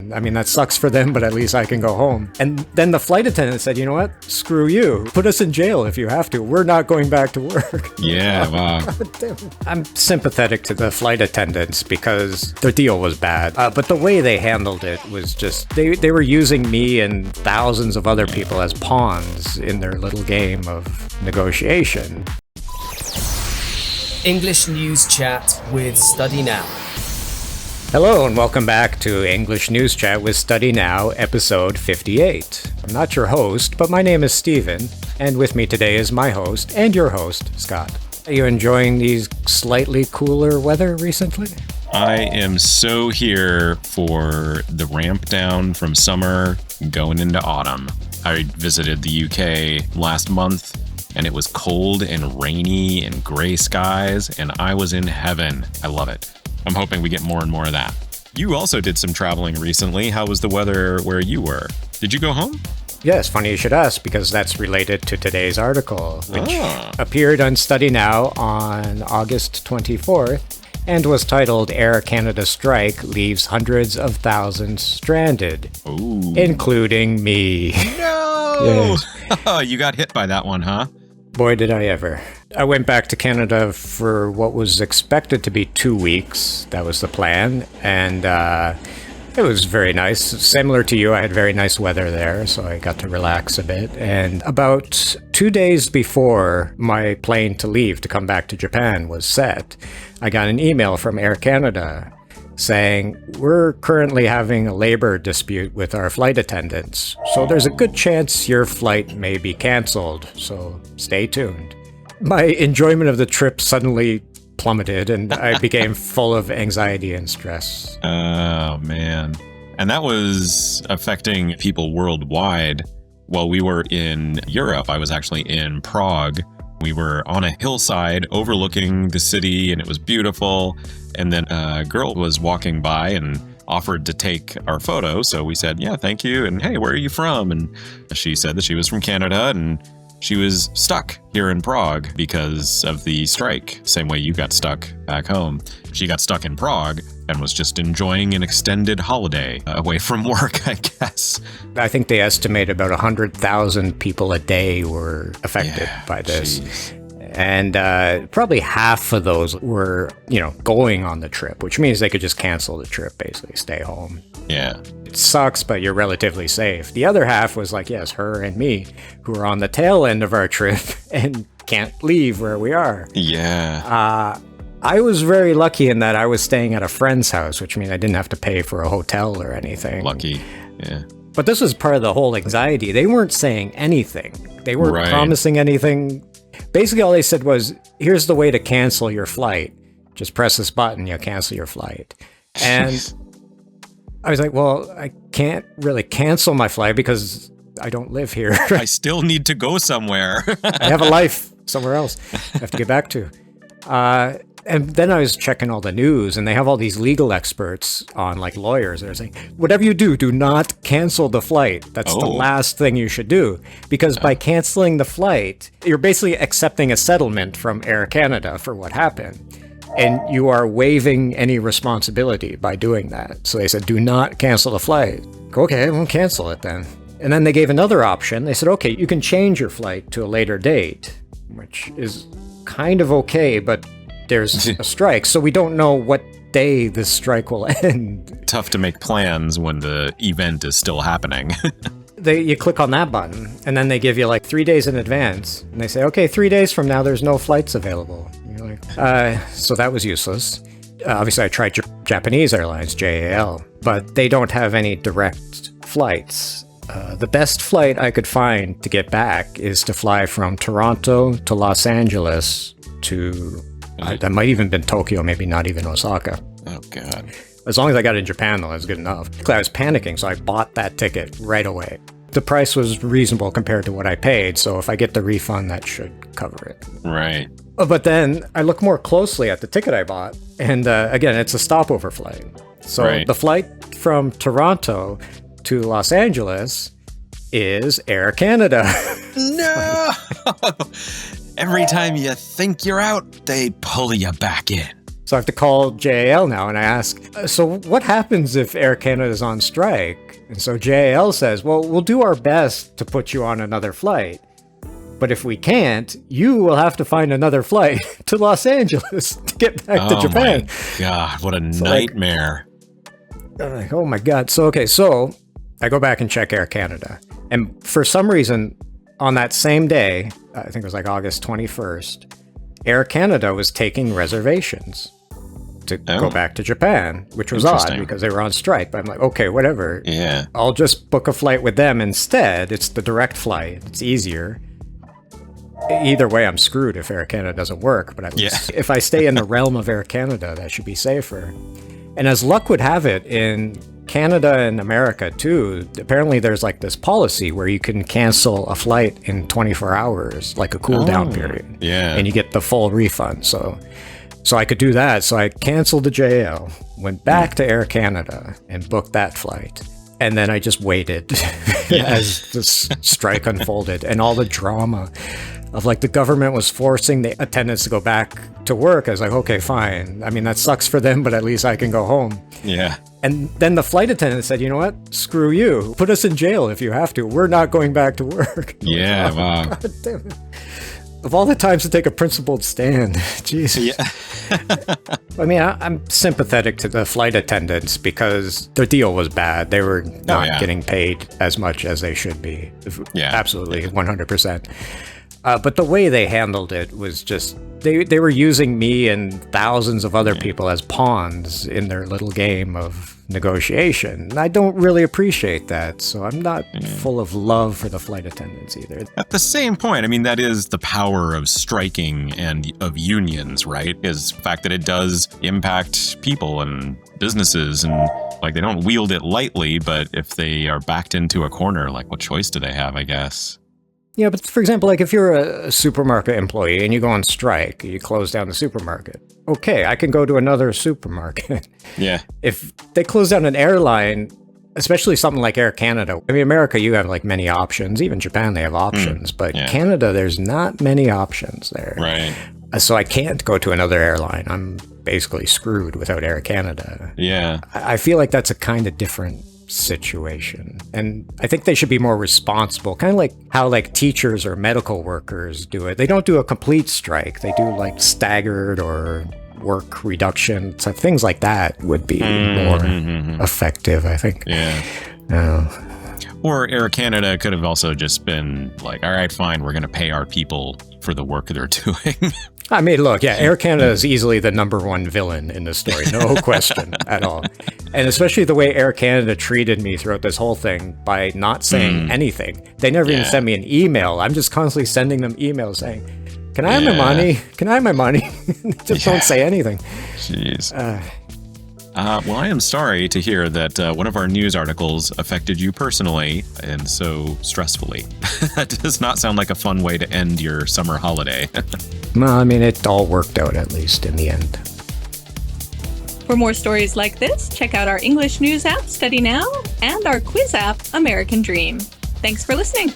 fine. I mean, that sucks for them, but at least I can go home. And then the flight attendant said, you know what? Screw you. Put us in jail if you have to. We're not going back to work. Yeah, wow. I'm sympathetic to the flight attendants because their deal was bad. But the way they handled it was just, they were using me and thousands of other people as pawns in their little game of negotiation. English News Chat with StudyNow. Hello and welcome back to English News Chat with StudyNow, episode 58. I'm not your host, but my name is Steven, and with me today is my host and your host, Scott. Are you enjoying these slightly cooler weather recently? I am so here for the ramp down from summer going into autumn. I visited the UK last month, and it was cold and rainy and gray skies, and I was in heaven. I love it. I'm hoping we get more and more of that. You also did some traveling recently. How was the weather where you were? Did you go home? Yes, funny you should ask, because that's related to today's article, which appeared on StudyNow on August 24th and was titled AirCanada Strike Leaves Hundreds of Thousands Stranded, including me. No! Yes. You got hit by that one, huh? Boy, did I ever. I went back to Canada for what was expected to be 2 weeks. That was the plan. And it was very nice. Similar to you, I had very nice weather there, so I got to relax a bit. And about 2 days before my plane to leave to come back to Japan was set, I got an email from AirCanada saying, we're currently having a labor dispute with our flight attendants, so there's a good chance your flight may be canceled, so stay tuned. My enjoyment of the trip suddenly plummeted, and I became full of anxiety and stress. Oh, man. And that was affecting people worldwide. While we were in Europe, I was actually in Prague. We were on a hillside overlooking the city, and it was beautiful. And then a girl was walking by and offered to take our photo. So we said, yeah, thank you. And hey, where are you from? And she said that she was from Canada and she was stuck here in Prague because of the strike. Same way you got stuck back home. She got stuck in Prague and was just enjoying an extended holiday away from work, I guess. I think they estimate about 100,000 people a day were affected by this. Geez. And probably half of those were, going on the trip, which means they could just cancel the trip, basically, stay home. Yeah. It sucks, but you're relatively safe. The other half was like, yes, her and me, who are on the tail end of our trip and can't leave where we are. Yeah. I was very lucky in that I was staying at a friend's house, which means I didn't have to pay for a hotel or anything. Lucky. Yeah. But this was part of the whole anxiety. They weren't saying anything. They weren't promising anything. Basically, all they said was, here's the way to cancel your flight. Just press this button, you'll cancel your flight. And I was like, well, I can't really cancel my flight because I don't live here. I still need to go somewhere. I have a life somewhere else I have to get back to. And then I was checking all the news, and they have all these legal experts on, like lawyers. They're saying, whatever you do, do not cancel the flight. That's the last thing you should do. Because by canceling the flight, you're basically accepting a settlement from AirCanada for what happened. And you are waiving any responsibility by doing that. So they said, do not cancel the flight. Okay, we'll cancel it then. And then they gave another option. They said, okay, you can change your flight to a later date, which is kind of okay, but there's a strike, so we don't know what day this strike will end. Tough to make plans when the event is still happening. You click on that button, and then they give you like 3 days in advance, and they say, okay, 3 days from now, there's no flights available. And you're like, so that was useless. Obviously, I tried Japanese Airlines, JAL, but they don't have any direct flights. The best flight I could find to get back is to fly from Toronto to Los Angeles to... that might even been Tokyo, maybe not even Osaka. Oh, God. As long as I got in Japan, though, that's good enough. I was panicking, so I bought that ticket right away. The price was reasonable compared to what I paid, so if I get the refund, that should cover it. Right. But then I look more closely at the ticket I bought, and again, it's a stopover flight. So the flight from Toronto to Los Angeles is AirCanada. No! Every time you think you're out, they pull you back in. So I have to call JAL now and I ask, so what happens if Air Canada is on strike? And so JAL says, well, we'll do our best to put you on another flight. But if we can't, you will have to find another flight to Los Angeles to get back to Japan. Oh my God, what a nightmare. I'm like, oh my God. So I go back and check Air Canada. And for some reason, on that same day, I think it was like August 21st, Air Canada was taking reservations to go back to Japan, which was odd because they were on strike. But I'm like, okay, whatever. Yeah. I'll just book a flight with them instead. It's the direct flight. It's easier. Either way, I'm screwed if Air Canada doesn't work. But at least if I stay in the realm of Air Canada, that should be safer. And as luck would have it, in Canada and America too, apparently there's like this policy where you can cancel a flight in 24 hours, like a cool down period. Yeah. And you get the full refund. So I could do that. So I canceled the JL, went back to Air Canada and booked that flight. And then I just waited as this strike unfolded and all the drama of like the government was forcing the attendants to go back to work. I was like, okay, fine. I mean, that sucks for them, but at least I can go home. Yeah. And then the flight attendant said, you know what? Screw you. Put us in jail if you have to. We're not going back to work. Yeah, like, wow. God damn it. Of all the times to take a principled stand, Jesus. Yeah. I mean, I'm sympathetic to the flight attendants because their deal was bad. They were not getting paid as much as they should be. Yeah. Absolutely, 100%. But the way they handled it was just, they were using me and thousands of other people as pawns in their little game of negotiation. I don't really appreciate that, so I'm not full of love for the flight attendants either. At the same point, I mean, that is the power of striking and of unions, right? Is the fact that it does impact people and businesses, and like they don't wield it lightly, but if they are backed into a corner, like what choice do they have, I guess? Yeah, but for example, like if you're a supermarket employee and you go on strike, you close down the supermarket. Okay, I can go to another supermarket. Yeah. If they close down an airline, especially something like Air Canada, I mean, America, you have like many options. Even Japan, they have options. But Canada, there's not many options there. Right. So I can't go to another airline. I'm basically screwed without Air Canada. Yeah. I feel like that's a kind of different situation, and I think they should be more responsible, kind of like how like teachers or medical workers do it. They don't do a complete strike. They do like staggered or work reduction, so things like that would be more effective, I think. Or Air Canada could have also just been like, all right, fine, we're going to pay our people for the work they're doing. I mean, look, Air Canada is easily the number one villain in this story, no question at all. And especially the way Air Canada treated me throughout this whole thing by not saying anything. They never even sent me an email. I'm just constantly sending them emails saying, can I have my money? Can I have my money? Just don't say anything. Jeez. Well, I am sorry to hear that one of our news articles affected you personally and so stressfully. That does not sound like a fun way to end your summer holiday. Well, I mean, it all worked out, at least in the end. For more stories like this, check out our English news app, StudyNow, and our quiz app, American Dream. Thanks for listening.